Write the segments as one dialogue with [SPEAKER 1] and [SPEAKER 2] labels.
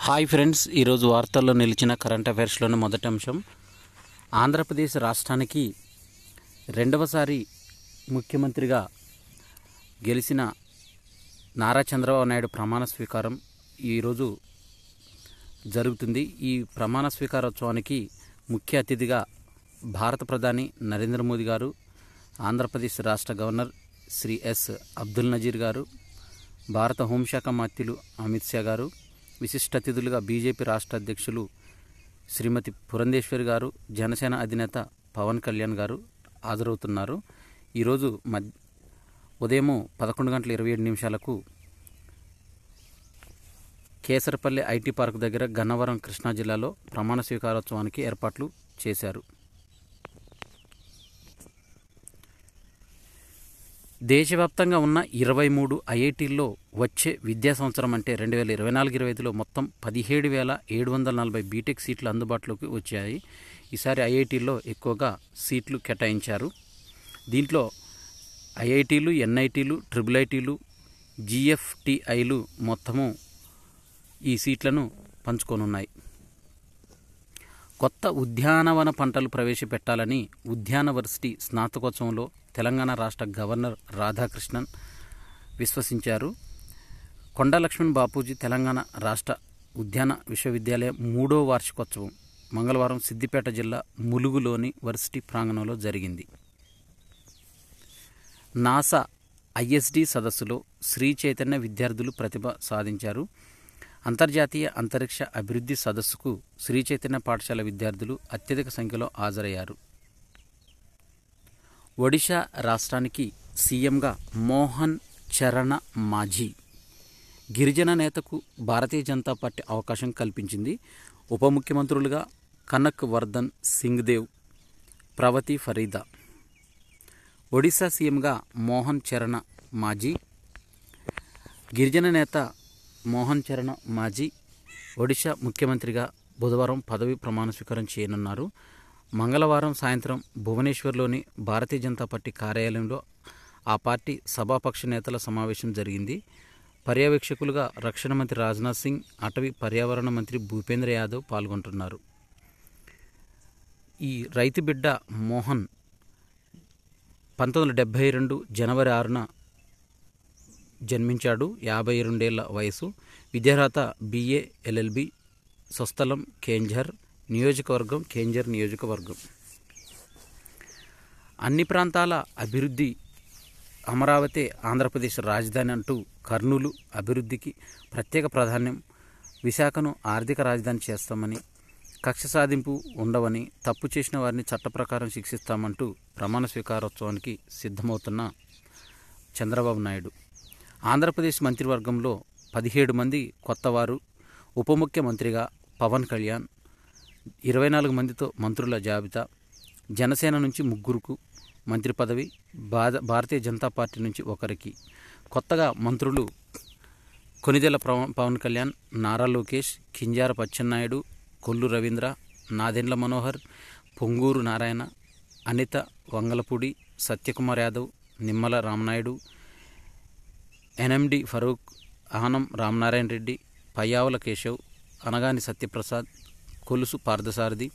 [SPEAKER 1] Hi friends, ఈరోజు వార్తల్లో నిలిచిన కరెంట్ అఫైర్స్లోని మొదటి అంశం, ఆంధ్రప్రదేశ్ రాష్ట్రానికి రెండవసారి ముఖ్యమంత్రిగా గెలిచిన నారా చంద్రబాబు నాయుడు ప్రమాణ స్వీకారం ఈరోజు జరుగుతుంది. ఈ ప్రమాణ స్వీకారోత్సవానికి ముఖ్య అతిథిగా భారత ప్రధాని నరేంద్ర మోదీ గారు, ఆంధ్రప్రదేశ్ రాష్ట్ర గవర్నర్ శ్రీ ఎస్ అబ్దుల్ నజీర్ గారు, భారత హోంశాఖ మంత్రులు అమిత్ షా గారు, విశిష్ట అతిథులుగా బీజేపీ రాష్ట్ర అధ్యక్షులు శ్రీమతి పురంధేశ్వరి గారు, జనసేన అధినేత పవన్ కళ్యాణ్ గారు హాజరవుతున్నారు. ఈరోజు ఉదయం 11:27 కేసరపల్లి ఐటీ పార్క్ దగ్గర గన్నవరం కృష్ణా జిల్లాలో ప్రమాణ స్వీకారోత్సవానికి ఏర్పాట్లు చేశారు. దేశవ్యాప్తంగా ఉన్న 23 ఐఐటీల్లో వచ్చే విద్యా సంవత్సరం అంటే 2024-25లో మొత్తం 17,740 బీటెక్ సీట్లు అందుబాటులోకి వచ్చాయి. ఈసారి ఐఐటీల్లో ఎక్కువగా సీట్లు కేటాయించారు. దీంట్లో ఐఐటీలు, ఎన్ఐటీలు, ట్రిపుల్ ఐటీలు, జిఎఫ్టిఐలు మొత్తము ఈ సీట్లను పంచుకోనున్నాయి. కొత్త ఉద్యానవన పంటలు ప్రవేశపెట్టాలని ఉద్యానవర్సిటీ స్నాతకోత్సవంలో తెలంగాణ రాష్ట్ర గవర్నర్ రాధాకృష్ణన్ విశ్వసించారు. కొండ లక్ష్మణ్ బాపూజీ తెలంగాణ రాష్ట్ర ఉద్యాన విశ్వవిద్యాలయం 3వ వార్షికోత్సవం మంగళవారం సిద్దిపేట జిల్లా ములుగులోని వర్సిటీ ప్రాంగణంలో జరిగింది. నాసా ఐఎస్డి సదస్సులో శ్రీ చైతన్య విద్యార్థులు ప్రతిభ సాధించారు. అంతర్జాతీయ అంతరిక్ష అభివృద్ధి సదస్సుకు శ్రీ చైతన్య పాఠశాల విద్యార్థులు అత్యధిక సంఖ్యలో హాజరయ్యారు. ఒడిశా రాష్ట్రానికి సీఎంగా మోహన్ చరణ మాఝీ గిరిజన నేతకు భారతీయ జనతా పార్టీ అవకాశం కల్పించింది. ఉప ముఖ్యమంత్రులుగా కనక్ వర్ధన్ సింగ్దేవ్, ప్రవతి ఫరీదా. ఒడిశా సీఎంగా మోహన్ చరణ మాఝీ, గిరిజన నేత మోహన్ చరణ మాఝీ ఒడిశా ముఖ్యమంత్రిగా బుధవారం పదవి ప్రమాణ స్వీకారం చేయనున్నారు. మంగళవారం సాయంత్రం భువనేశ్వర్లోని భారతీయ జనతా పార్టీ కార్యాలయంలో ఆ పార్టీ సభాపక్ష నేతల సమావేశం జరిగింది. పర్యవేక్షకులుగా రక్షణ మంత్రి రాజ్నాథ్ సింగ్, అటవీ పర్యావరణ మంత్రి భూపేంద్ర యాదవ్ పాల్గొంటున్నారు. ఈ రైతు బిడ్డ మోహన్ 1972 జనవరి 6న జన్మించాడు. 52 ఏళ్ల వయసు. విద్యార్హత BA LLB. స్వస్థలం కేంఝర్ నియోజకవర్గం. కేంఝర్ నియోజకవర్గం. అన్ని ప్రాంతాల అభివృద్ధి, అమరావతి ఆంధ్రప్రదేశ్ రాజధాని అంటూ కర్నూలు అభివృద్ధికి ప్రత్యేక ప్రాధాన్యం, విశాఖను ఆర్థిక రాజధాని చేస్తామని, కక్ష సాధింపు ఉండవని, తప్పు చేసిన వారిని చట్ట ప్రకారం శిక్షిస్తామంటూ ప్రమాణ స్వీకారోత్సవానికి సిద్ధమవుతున్న చంద్రబాబు నాయుడు. ఆంధ్రప్రదేశ్ మంత్రివర్గంలో 17 మంది కొత్తవారు. ఉప ముఖ్యమంత్రిగా పవన్ కళ్యాణ్, 24 మందితో మంత్రుల జాబితా. జనసేన నుంచి 3 మంత్రి పదవి, భారతీయ జనతా పార్టీ నుంచి 1. కొత్తగా మంత్రులు కొనిదెల పవన్ కళ్యాణ్, నారా లోకేష్, కింజారపు అచ్చెన్నాయుడు, కొల్లు రవీంద్ర, నాదెండ్ల మనోహర్, పొంగూరు నారాయణ, అనిత వంగలపూడి, సత్యకుమార్ యాదవ్, నిమ్మల రామనాయుడు, NMD ఫరూక్, ఆనం రామనారాయణ రెడ్డి, పయ్యావుల కేశవ్, అనగాని సత్యప్రసాద్, కొలుసు పార్థసారథి,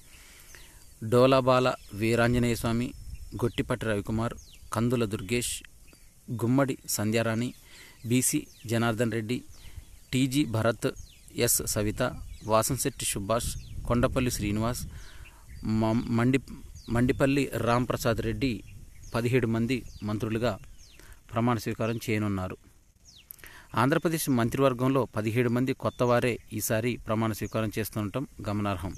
[SPEAKER 1] డోలాబాల వీరాంజనేయ స్వామి, గొట్టిపట్టి రవికుమార్, కందుల దుర్గేష్, గుమ్మడి Sandhyarani, BC Janardhan Reddy, TG Bharat, S Savitha, Vasamsetti Subhash, Kondapalli Srinivas, Mandipalli Ramprasad Reddy 17 మంది మంత్రులుగా ప్రమాణ స్వీకారం చేయనున్నారు. ఆంధ్రప్రదేశ్ మంత్రివర్గంలో 17 మంది కొత్తవారే ఈసారి ప్రమాణ స్వీకారం చేస్తుండటం గమనార్హం.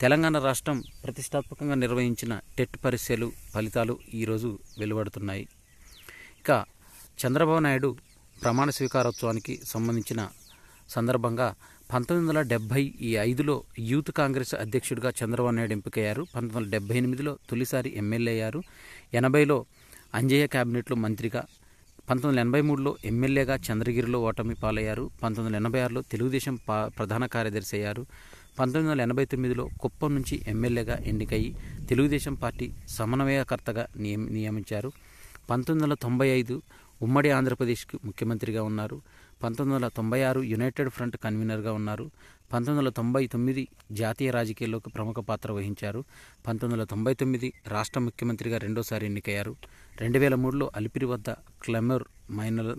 [SPEAKER 1] తెలంగాణ రాష్ట్రం ప్రతిష్టాత్మకంగా నిర్వహించిన టెట్ పరీక్షలు ఫలితాలు ఈరోజు వెలువడుతున్నాయి. ఇక చంద్రబాబు నాయుడు ప్రమాణ స్వీకారోత్సవానికి సంబంధించిన సందర్భంగా 1975లో యూత్ కాంగ్రెస్ అధ్యక్షుడిగా చంద్రబాబు నాయుడు ఎంపికయ్యారు. 1978లో తొలిసారి ఎమ్మెల్యే అయ్యారు. 80లో అంజయ్య క్యాబినెట్లో మంత్రిగా, 1983లో ఎమ్మెల్యేగా చంద్రగిరిలో ఓటమి పాలయ్యారు. 1986లో తెలుగుదేశం ప్రధాన కార్యదర్శి అయ్యారు. 1989లో కుప్పం నుంచి ఎమ్మెల్యేగా ఎన్నికయ్యి తెలుగుదేశం పార్టీ సమన్వయకర్తగా నియమించారు. 1995 ఉమ్మడి ఆంధ్రప్రదేశ్కు ముఖ్యమంత్రిగా ఉన్నారు. 1996 యునైటెడ్ ఫ్రంట్ కన్వీనర్గా ఉన్నారు. 1999 జాతీయ రాజకీయాల్లోకి ప్రముఖ పాత్ర వహించారు. 1999 రాష్ట్ర ముఖ్యమంత్రిగా రెండోసారి ఎన్నికయ్యారు. 2003లో అలిపిరి వద్ద క్లెమర్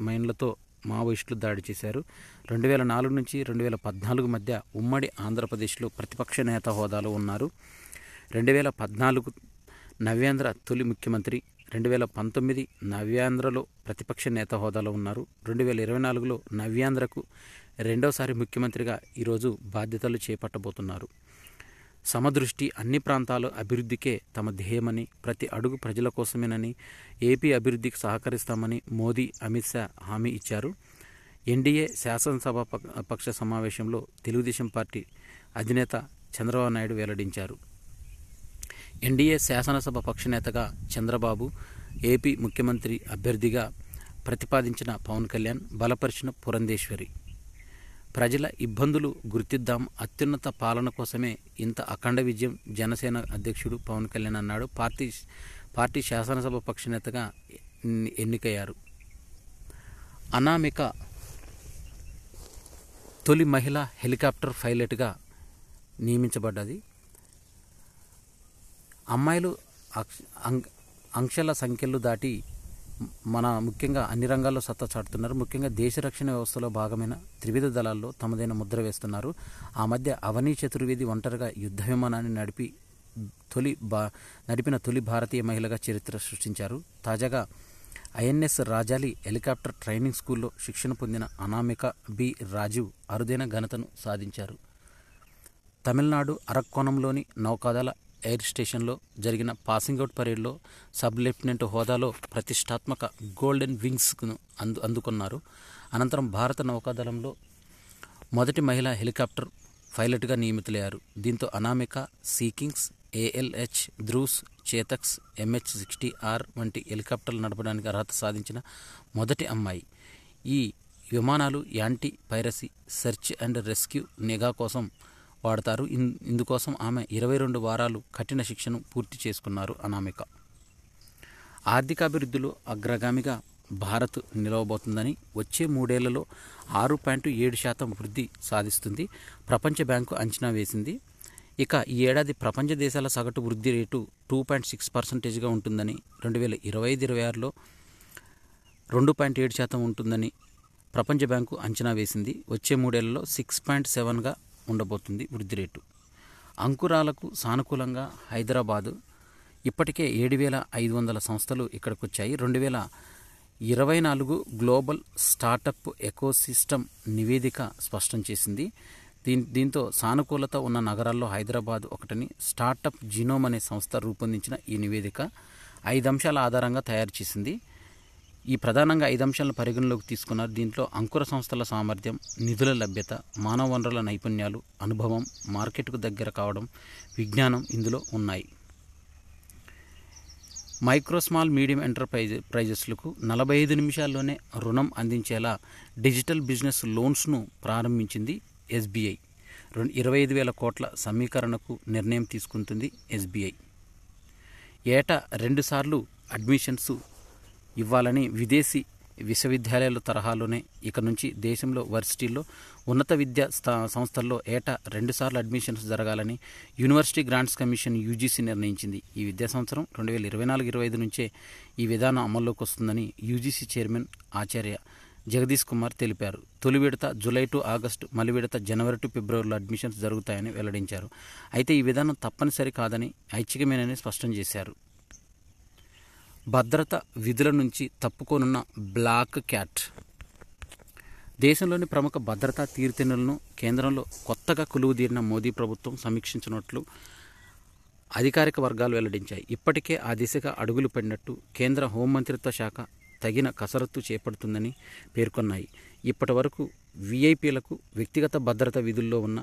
[SPEAKER 1] మైన్లతో మావోయిస్టులు దాడి చేశారు. 2004 నుంచి 2014 మధ్య ఉమ్మడి ఆంధ్రప్రదేశ్లో ప్రతిపక్ష నేత హోదాలో ఉన్నారు. 2014 నవ్యాంధ్ర తొలి ముఖ్యమంత్రి. 2019 నవ్యాంధ్రలో ప్రతిపక్ష నేత హోదాలో ఉన్నారు. 2024లో నవ్యాంధ్రకు రెండోసారి ముఖ్యమంత్రిగా ఈరోజు బాధ్యతలు చేపట్టబోతున్నారు. సమదృష్టి, అన్ని ప్రాంతాల అభివృద్ధికే తమ ధ్యేయమని, ప్రతి అడుగు ప్రజల కోసమేనని, ఏపీ అభివృద్ధికి సహకరిస్తామని మోదీ, అమిత్ షా హామీ ఇచ్చారు. ఎన్డీఏ శాసనసభ పక్ష సమావేశంలో తెలుగుదేశం పార్టీ అధినేత చంద్రబాబు నాయుడు వెల్లడించారు. ఎన్డీఏ శాసనసభ పక్షనేతగా చంద్రబాబు, ఏపీ ముఖ్యమంత్రి అభ్యర్థిగా ప్రతిపాదించిన పవన్ కళ్యాణ్, బలపరిచిన పురంధేశ్వరి. ప్రజల ఇబ్బందులు గుర్తిద్దాం, అత్యున్నత పాలన కోసమే ఇంత అఖండ విజయం జనసేన అధ్యక్షుడు పవన్ కళ్యాణ్ అన్నాడు. పార్టీ శాసనసభ పక్షనేతగా ఎన్నికయ్యారు. అనామిక తొలి మహిళ హెలికాప్టర్ పైలట్గా నియమించబడ్డది. అమ్మాయిలు అంకెల సంఖ్యలు దాటి ముఖ్యంగా అన్ని రంగాల్లో సత్తా చాటుతున్నారు. ముఖ్యంగా దేశ రక్షణ వ్యవస్థలో భాగమైన త్రివిధ దళాల్లో తమదైన ముద్ర వేస్తున్నారు. ఆ మధ్య అవనీ చతుర్వేది ఒంటరిగా యుద్ధ విమానాన్ని నడిపిన తొలి భారతీయ మహిళగా చరిత్ర సృష్టించారు. తాజాగా ఐఎన్ఎస్ రాజాలి హెలికాప్టర్ ట్రైనింగ్ స్కూల్లో శిక్షణ పొందిన అనామిక బి రాజీవ్ అరుదైన ఘనతను సాధించారు. తమిళనాడు అరక్కోణంలోని నౌకాదళ ఎయిర్ స్టేషన్లో జరిగిన పాసింగ్ అవుట్ పరేడ్లో సబ్ లెఫ్టినెంట్ హోదాలో ప్రతిష్టాత్మక గోల్డెన్ వింగ్స్ను అందుకున్నారు. అనంతరం భారత నౌకాదళంలో మొదటి మహిళా హెలికాప్టర్ పైలట్గా నియమితులయ్యారు. దీంతో అనామిక సీకింగ్స్, ఏఎల్హెచ్ ధ్రువ్స్, చేతక్స్, MH-60R వంటి హెలికాప్టర్లు నడపడానికి అర్హత సాధించిన మొదటి అమ్మాయి. ఈ విమానాలు anti piracy, search and rescue, నిఘా కోసం వాడతారు. ఇందుకోసం ఆమె 22 వారాలు కఠిన శిక్షను పూర్తి చేసుకున్నారు. అనామిక ఆర్థికాభివృద్ధిలో అగ్రగామిగా భారత్ నిలవబోతుందని, వచ్చే 3 ఏళ్లలో 6.7% వృద్ధి సాధిస్తుంది ప్రపంచ బ్యాంకు అంచనా వేసింది. ఇక ఈ ఏడాది ప్రపంచ దేశాల సగటు వృద్ధి రేటు 2.6%గా ఉంటుందని, 2025-26లో 2.7% ఉంటుందని ప్రపంచ బ్యాంకు అంచనా వేసింది. వచ్చే 3 ఏళ్లలో 6.7గా ఉండబోతుంది వృద్ధి రేటు. అంకురాలకు సానుకూలంగా హైదరాబాదు. ఇప్పటికే 7,500 సంస్థలు ఇక్కడికి వచ్చాయి. 2024 గ్లోబల్ స్టార్టప్ ఎకోసిస్టమ్ నివేదిక స్పష్టం చేసింది. దీంతో సానుకూలత ఉన్న నగరాల్లో హైదరాబాద్ ఒకటని స్టార్టప్ జీనోమ్ అనే సంస్థ రూపొందించిన ఈ నివేదిక 5 అంశాల ఆధారంగా తయారు చేసింది. ఈ ప్రధానంగా 5 అంశాలను పరిగణలోకి తీసుకున్నారు. దీంట్లో అంకుర సంస్థల సామర్థ్యం, నిధుల లభ్యత, మానవ వనరుల నైపుణ్యాలు, అనుభవం, మార్కెట్కు దగ్గర కావడం, విజ్ఞానం ఇందులో ఉన్నాయి. మైక్రో స్మాల్ మీడియం ఎంటర్ప్రైజెస్లకు 45 నిమిషాల్లోనే రుణం అందించేలా డిజిటల్ బిజినెస్ లోన్స్ను ప్రారంభించింది SBI. 25,000 కోట్ల సమీకరణకు నిర్ణయం తీసుకుంటుంది SBI. ఏటా 2 సార్లు అడ్మిషన్స్ ఇవ్వాలని విదేశీ విశ్వవిద్యాలయాల తరహాలోనే ఇక నుంచి దేశంలో వర్సిటీల్లో, ఉన్నత విద్యా సంస్థల్లో ఏటా 2 సార్లు అడ్మిషన్స్ జరగాలని యూనివర్సిటీ గ్రాంట్స్ కమిషన్ UGC నిర్ణయించింది. ఈ విద్యా సంవత్సరం 2024-25 నుంచే ఈ విధానం అమల్లోకి వస్తుందని UGC చైర్మన్ ఆచార్య జగదీష్ కుమార్ తెలిపారు. తొలి విడత జూలై టు ఆగస్టు, మలి విడత జనవరి టు ఫిబ్రవరిలో అడ్మిషన్స్ జరుగుతాయని వెల్లడించారు. అయితే ఈ విధానం తప్పనిసరి కాదని, ఐచ్ఛికమేనని స్పష్టం చేశారు. భద్రత విధుల నుంచి తప్పుకోనున్న బ్లాక్ క్యాట్. దేశంలోని ప్రముఖ భద్రతా తీరుతెన్నులను కేంద్రంలో కొత్తగా కొలువుదీరిన మోదీ ప్రభుత్వం సమీక్షించినట్లు అధికారిక వర్గాలు వెల్లడించాయి. ఇప్పటికే ఆ దిశగా అడుగులు పడినట్టు కేంద్ర హోంమంత్రిత్వ శాఖ తగిన కసరత్తు చేపడుతుందని పేర్కొన్నాయి. ఇప్పటి వరకు VIPలకు వ్యక్తిగత భద్రతా విధుల్లో ఉన్న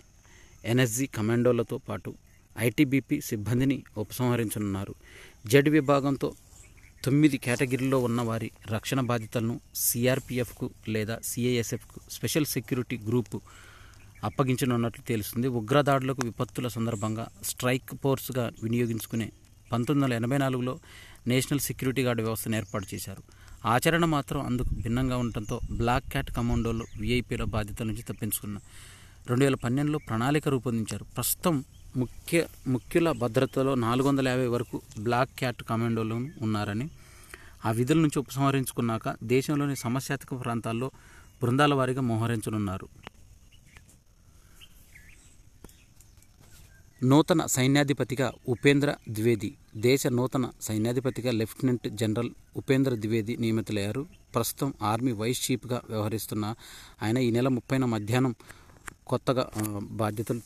[SPEAKER 1] NSG కమాండోలతో పాటు ITBP సిబ్బందిని ఉపసంహరించనున్నారు. జెడ్ విభాగంతో 9 కేటగిరీల్లో ఉన్న వారి రక్షణ బాధ్యతలను CRPFకు లేదా CISFకు స్పెషల్ సెక్యూరిటీ గ్రూపు అప్పగించనున్నట్లు తెలుస్తుంది. ఉగ్రదాడులకు, విపత్తుల సందర్భంగా స్ట్రైక్ ఫోర్స్గా వినియోగించుకునే 1984లో నేషనల్ సెక్యూరిటీ గార్డ్ వ్యవస్థను ఏర్పాటు చేశారు. ఆచరణ మాత్రం అందుకు భిన్నంగా ఉండటంతో బ్లాక్ క్యాట్ కమాండోలు వీఐపీల బాధ్యతల నుంచి తప్పించుకున్నారు. 2012లో ప్రణాళిక రూపొందించారు. ప్రస్తుతం ముఖ్యుల భద్రతలో 450 వరకు బ్లాక్ క్యాట్ కమాండోలు ఉన్నారని, ఆ విధుల నుంచి ఉపసంహరించుకున్నాక దేశంలోని సమస్యాత్మక ప్రాంతాల్లో బృందాల వారీగా మోహరించనున్నారు. నూతన సైన్యాధిపతిగా ఉపేంద్ర ద్వివేది. దేశ నూతన సైన్యాధిపతిగా లెఫ్టినెంట్ జనరల్ ఉపేంద్ర ద్వివేది నియమితులయ్యారు. ప్రస్తుతం ఆర్మీ వైస్ చీఫ్గా వ్యవహరిస్తున్న ఆయన ఈ నెల 30న మధ్యాహ్నం కొత్తగా బాధ్యతలు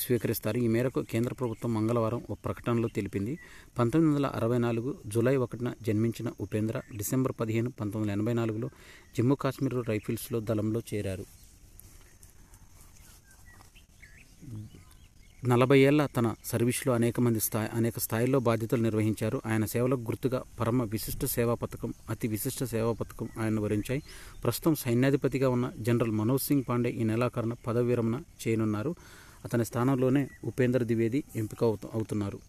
[SPEAKER 1] స్వీకరిస్తారు. ఈ మేరకు కేంద్ర ప్రభుత్వం మంగళవారం ఒక ప్రకటనలో తెలిపింది. 1964 జూలై 1న జన్మించిన ఉపేంద్ర డిసెంబర్ 15, 1984లో జమ్మూ కాశ్మీర్ రైఫిల్స్లో దళంలో చేరారు. 40 ఏళ్ల తన సర్వీసులో అనేక స్థాయిల్లో బాధ్యతలు నిర్వహించారు. ఆయన సేవలకు గుర్తుగా పరమ విశిష్ట సేవా పథకం, అతి విశిష్ట సేవా పథకం ఆయనను వరించాయి. ప్రస్తుతం సైన్యాధిపతిగా ఉన్న జనరల్ మనోజ్ సింగ్ పాండే ఈ నెలాఖరున పదవి విరమణ చేయనున్నారు. అతని స్థానంలోనే ఉపేంద్ర ద్వివేది ఎంపిక అవుతున్నారు.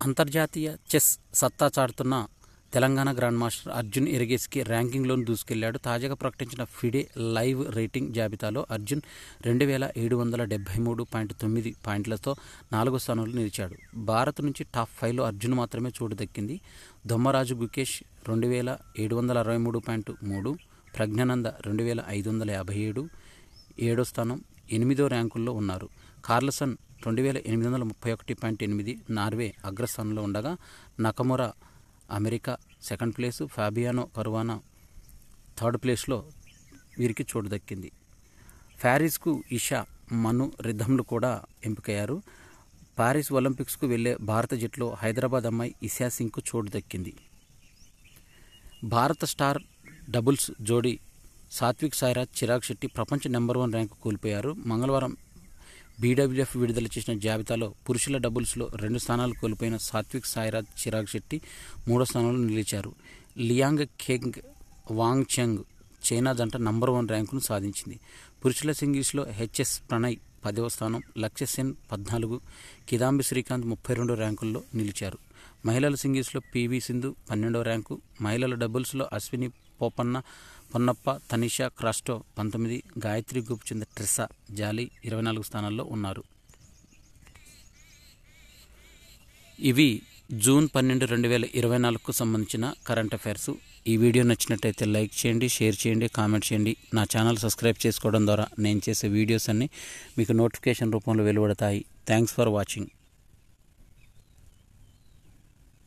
[SPEAKER 1] అంతర్జాతీయ చెస్ సత్తా చాటుతున్న తెలంగాణ గ్రాండ్ మాస్టర్ అర్జున్ ఎరిగేసికి ర్యాంకింగ్లోని దూసుకెళ్లాడు. తాజాగా ప్రకటించిన ఫిడే లైవ్ రేటింగ్ జాబితాలో అర్జున్ 2773.9 పాయింట్లతో 4వ స్థానంలో నిలిచాడు. భారత్ నుంచి టాప్ 5లో అర్జున్ మాత్రమే చోటు దక్కింది. దొమ్మరాజు గుకేష్ 2763.3, ప్రజ్ఞానంద 2557, 7వ స్థానం, 8వ ర్యాంకుల్లో ఉన్నారు. కార్ల్సన్ 2831.8 నార్వే అగ్రస్థానంలో ఉండగా, Nakamura America second place, Fabiano Caruana third ప్లేస్లో వీరికి చోటు దక్కింది. ప్యారిస్కు ఇషా, మను రిధమ్లు కూడా ఎంపికయ్యారు. పారిస్ ఒలింపిక్స్కు వెళ్లే భారత జట్టులో హైదరాబాద్ అమ్మాయి ఇషా సింగ్కు చోటు దక్కింది. భారత స్టార్ డబుల్స్ జోడీ సాత్విక్ సాయిరాజ్, చిరాగ్ శెట్టి ప్రపంచ నెంబర్ 1 ర్యాంకు కోల్పోయారు. మంగళవారం బీడబ్ల్యూఎఫ్ విడుదల చేసిన జాబితాలో పురుషుల డబుల్స్లో 2 స్థానాలు కోల్పోయిన సాత్విక్ సాయిరాజ్, చిరాగ్ శెట్టి 3వ స్థానంలో నిలిచారు. లియాంగ్ ఖెంగ్, వాంగ్ చెంగ్ చైనా జంట నంబర్ 1 ర్యాంకును సాధించింది. పురుషుల సింగిల్స్లో హెచ్ఎస్ ప్రణయ్ 10వ స్థానం, లక్ష్య సెన్ 14, కిదాంబి శ్రీకాంత్ 32 ర్యాంకుల్లో నిలిచారు. మహిళల సింగిల్స్లో పివి సింధు 12వ ర్యాంకు, మహిళల డబుల్స్లో అశ్విని పొన్నప్ప, తనిషా క్రాస్టో 19, గాయత్రి గోపిచంద్, ట్రిసా జాలీ 24 స్థానాల్లో ఉన్నారు. ఇవి జూన్ 12, 2024కు సంబంధించిన కరెంట్ అఫైర్స్. ఈ వీడియో నచ్చినట్టయితే లైక్ చేయండి, షేర్ చేయండి, కామెంట్ చేయండి. నా ఛానల్ సబ్స్క్రైబ్ చేసుకోవడం ద్వారా నేను చేసే వీడియోస్ అన్నీ మీకు నోటిఫికేషన్ రూపంలో వెలువడతాయి. Thanks for watching.